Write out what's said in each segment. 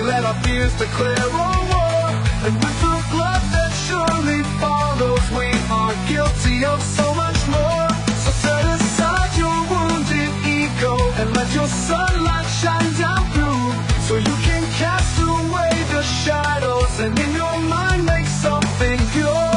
let our fears declare a war, and with the blood that surely follows, we are guilty of so much more. So set aside your wounded ego and let your sunlight shine down through, so you can cast away the shadows and in your mind make something pure.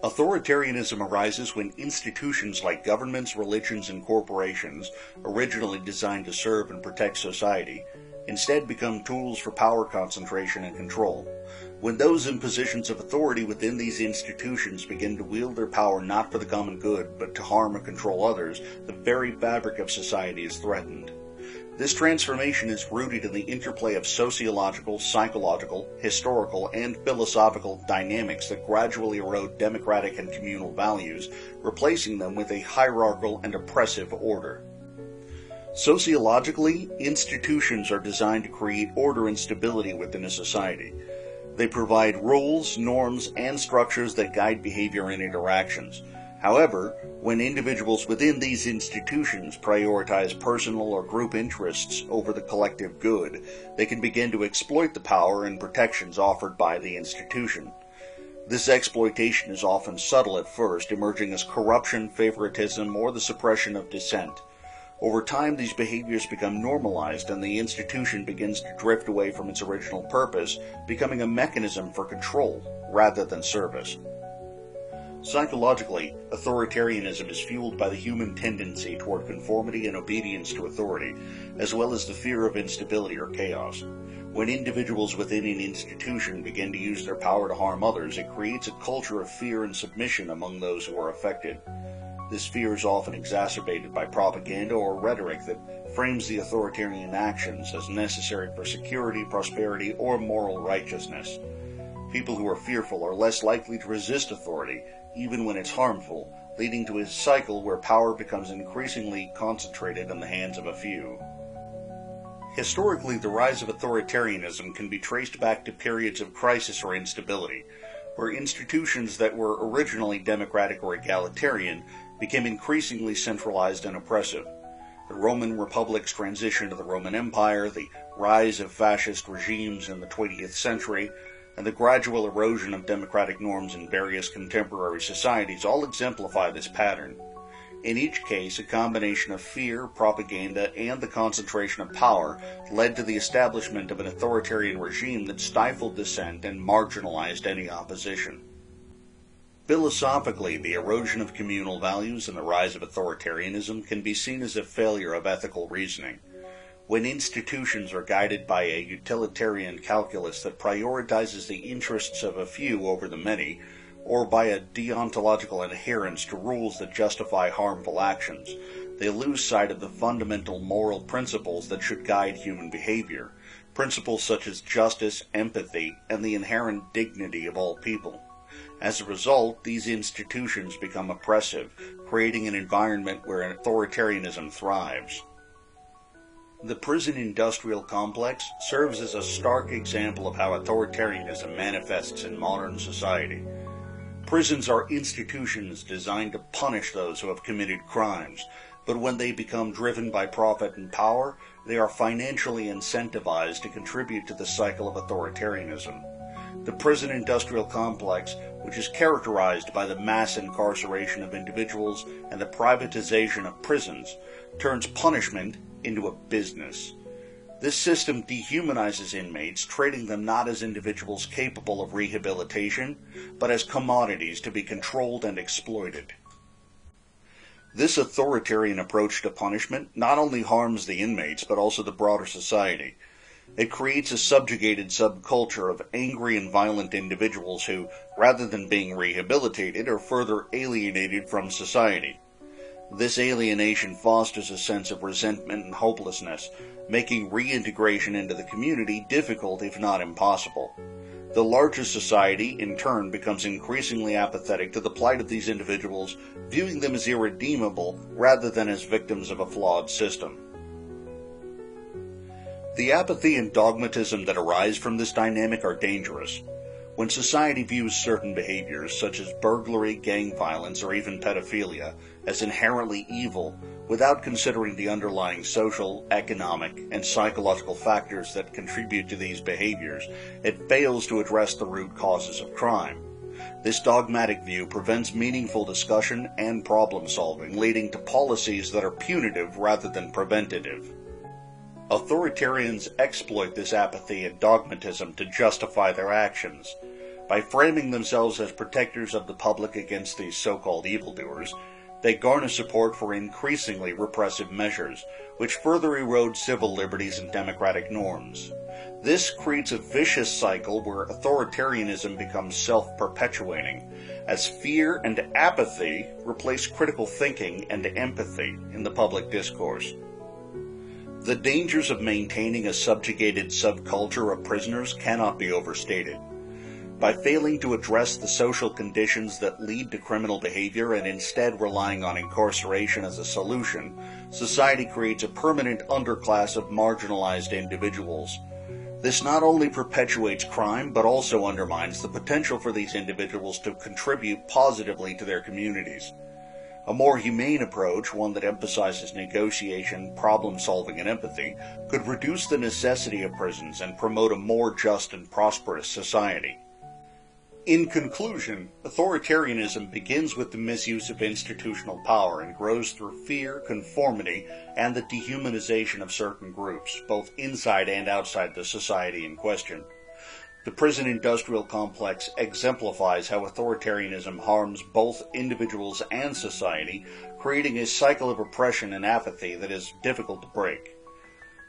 Authoritarianism arises when institutions like governments, religions, and corporations, originally designed to serve and protect society, instead become tools for power concentration and control. When those in positions of authority within these institutions begin to wield their power not for the common good, but to harm or control others, the very fabric of society is threatened. This transformation is rooted in the interplay of sociological, psychological, historical, and philosophical dynamics that gradually erode democratic and communal values, replacing them with a hierarchical and oppressive order. Sociologically, institutions are designed to create order and stability within a society. They provide rules, norms, and structures that guide behavior and interactions. However, when individuals within these institutions prioritize personal or group interests over the collective good, they can begin to exploit the power and protections offered by the institution. This exploitation is often subtle at first, emerging as corruption, favoritism, or the suppression of dissent. Over time, these behaviors become normalized and the institution begins to drift away from its original purpose, becoming a mechanism for control rather than service. Psychologically, authoritarianism is fueled by the human tendency toward conformity and obedience to authority, as well as the fear of instability or chaos. When individuals within an institution begin to use their power to harm others, it creates a culture of fear and submission among those who are affected. This fear is often exacerbated by propaganda or rhetoric that frames the authoritarian actions as necessary for security, prosperity, or moral righteousness. People who are fearful are less likely to resist authority, even when it's harmful, leading to a cycle where power becomes increasingly concentrated in the hands of a few. Historically, the rise of authoritarianism can be traced back to periods of crisis or instability, where institutions that were originally democratic or egalitarian became increasingly centralized and oppressive. The Roman Republic's transition to the Roman Empire, the rise of fascist regimes in the 20th century, and the gradual erosion of democratic norms in various contemporary societies all exemplify this pattern. In each case, a combination of fear, propaganda, and the concentration of power led to the establishment of an authoritarian regime that stifled dissent and marginalized any opposition. Philosophically, the erosion of communal values and the rise of authoritarianism can be seen as a failure of ethical reasoning. When institutions are guided by a utilitarian calculus that prioritizes the interests of a few over the many, or by a deontological adherence to rules that justify harmful actions, they lose sight of the fundamental moral principles that should guide human behavior, principles such as justice, empathy, and the inherent dignity of all people. As a result, these institutions become oppressive, creating an environment where authoritarianism thrives. The prison-industrial complex serves as a stark example of how authoritarianism manifests in modern society. Prisons are institutions designed to punish those who have committed crimes, but when they become driven by profit and power, they are financially incentivized to contribute to the cycle of authoritarianism. The prison-industrial complex, which is characterized by the mass incarceration of individuals and the privatization of prisons, turns punishment into a business. This system dehumanizes inmates, treating them not as individuals capable of rehabilitation, but as commodities to be controlled and exploited. This authoritarian approach to punishment not only harms the inmates, but also the broader society. It creates a subjugated subculture of angry and violent individuals who, rather than being rehabilitated, are further alienated from society. This alienation fosters a sense of resentment and hopelessness, making reintegration into the community difficult if not impossible. The larger society, in turn, becomes increasingly apathetic to the plight of these individuals, viewing them as irredeemable rather than as victims of a flawed system. The apathy and dogmatism that arise from this dynamic are dangerous. When society views certain behaviors, such as burglary, gang violence, or even pedophilia, as inherently evil, without considering the underlying social, economic, and psychological factors that contribute to these behaviors, it fails to address the root causes of crime. This dogmatic view prevents meaningful discussion and problem-solving, leading to policies that are punitive rather than preventative. Authoritarians exploit this apathy and dogmatism to justify their actions. By framing themselves as protectors of the public against these so-called evildoers, they garner support for increasingly repressive measures, which further erode civil liberties and democratic norms. This creates a vicious cycle where authoritarianism becomes self-perpetuating, as fear and apathy replace critical thinking and empathy in the public discourse. The dangers of maintaining a subjugated subculture of prisoners cannot be overstated. By failing to address the social conditions that lead to criminal behavior and instead relying on incarceration as a solution, society creates a permanent underclass of marginalized individuals. This not only perpetuates crime, but also undermines the potential for these individuals to contribute positively to their communities. A more humane approach, one that emphasizes negotiation, problem-solving, and empathy, could reduce the necessity of prisons and promote a more just and prosperous society. In conclusion, authoritarianism begins with the misuse of institutional power and grows through fear, conformity, and the dehumanization of certain groups, both inside and outside the society in question. The prison-industrial complex exemplifies how authoritarianism harms both individuals and society, creating a cycle of oppression and apathy that is difficult to break.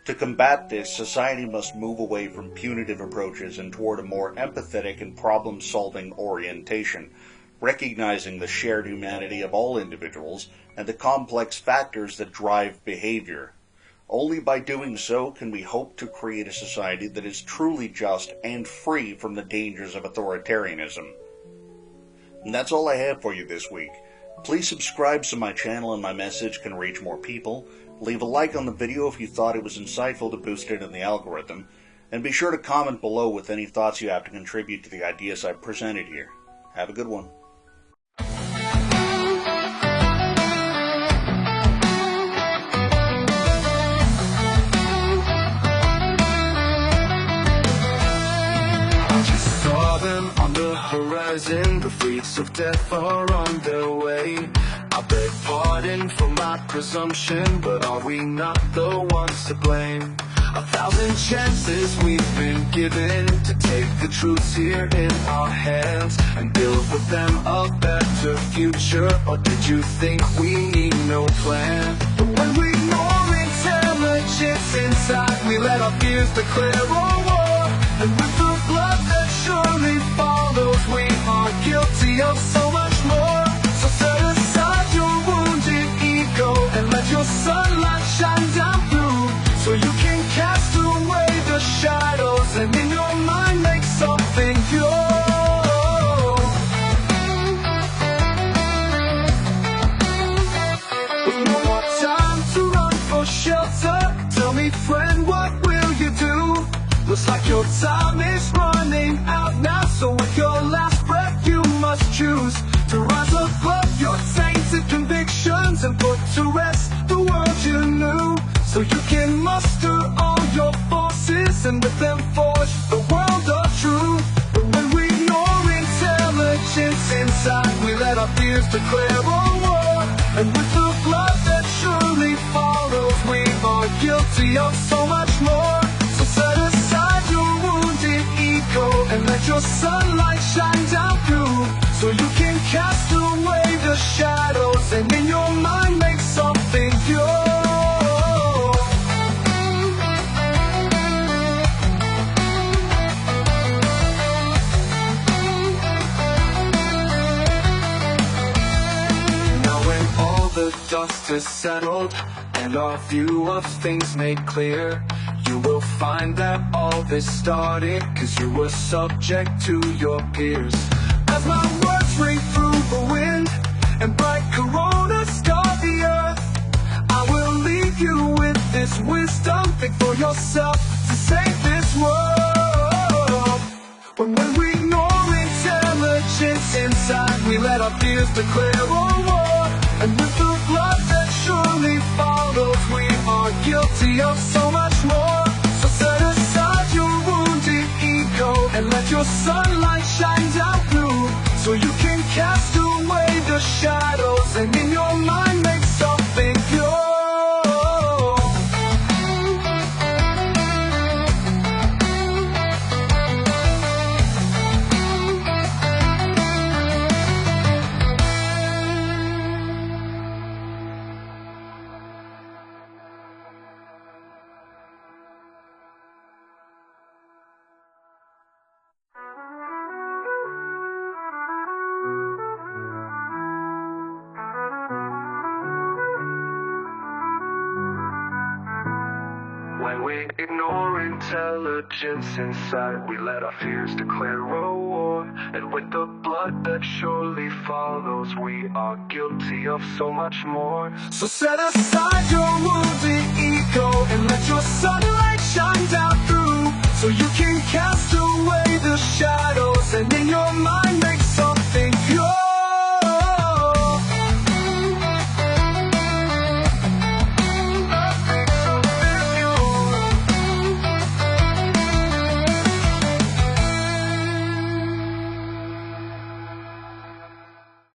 To combat this, society must move away from punitive approaches and toward a more empathetic and problem-solving orientation, recognizing the shared humanity of all individuals and the complex factors that drive behavior. Only by doing so can we hope to create a society that is truly just and free from the dangers of authoritarianism. And that's all I have for you this week. Please subscribe so my channel and my message can reach more people. Leave a like on the video if you thought it was insightful to boost it in the algorithm, and be sure to comment below with any thoughts you have to contribute to the ideas I've presented here. Have a good one. I just saw them on the horizon, the fleets of death are on their way. I beg pardon for my presumption, but are we not the ones to blame? 1,000 chances we've been given to take the truths here in our hands and build with them a better future. Or did you think we need no plan? But when we ignore intelligence inside, we let our fears declare a war. And with the blood that surely follows, we are guilty of so much more. So set aside your wounded ego and let your sunlight shine down through, so you can cast away the shadows and in your mind make something pure. With no more time to run for shelter, tell me friend, what will you do? Looks like your time is running out now, so with your last breath you must choose to rise above your tainted convictions and put to rest the world you knew, so you can muster all your forces and with them forge the world of truth. But when we ignore intelligence inside, we let our fears declare a war. And with the blood that surely follows, we are guilty of so much more. So set aside your wounded ego and let your sunlight shine down through, so you can cast away the shadows and in your mind make something pure. Now when all the dust has settled and our view of things made clear, you will find that all this started 'cause you were subject to your peers. As my words ring through the wind and bright corona scar the earth, I will leave you with this wisdom. Think for yourself to save this world. But when we ignore fears declare a war, and with the blood that surely follows, we are guilty of so much more. So set aside your wounded ego and let your sunlight shine down through, so you can cast away the shadows and in your mind make something pure. When we ignore intelligence inside, we let our fears declare a war, and with the blood that surely follows, we are guilty of so much more. So set aside your wounded ego and let your sunlight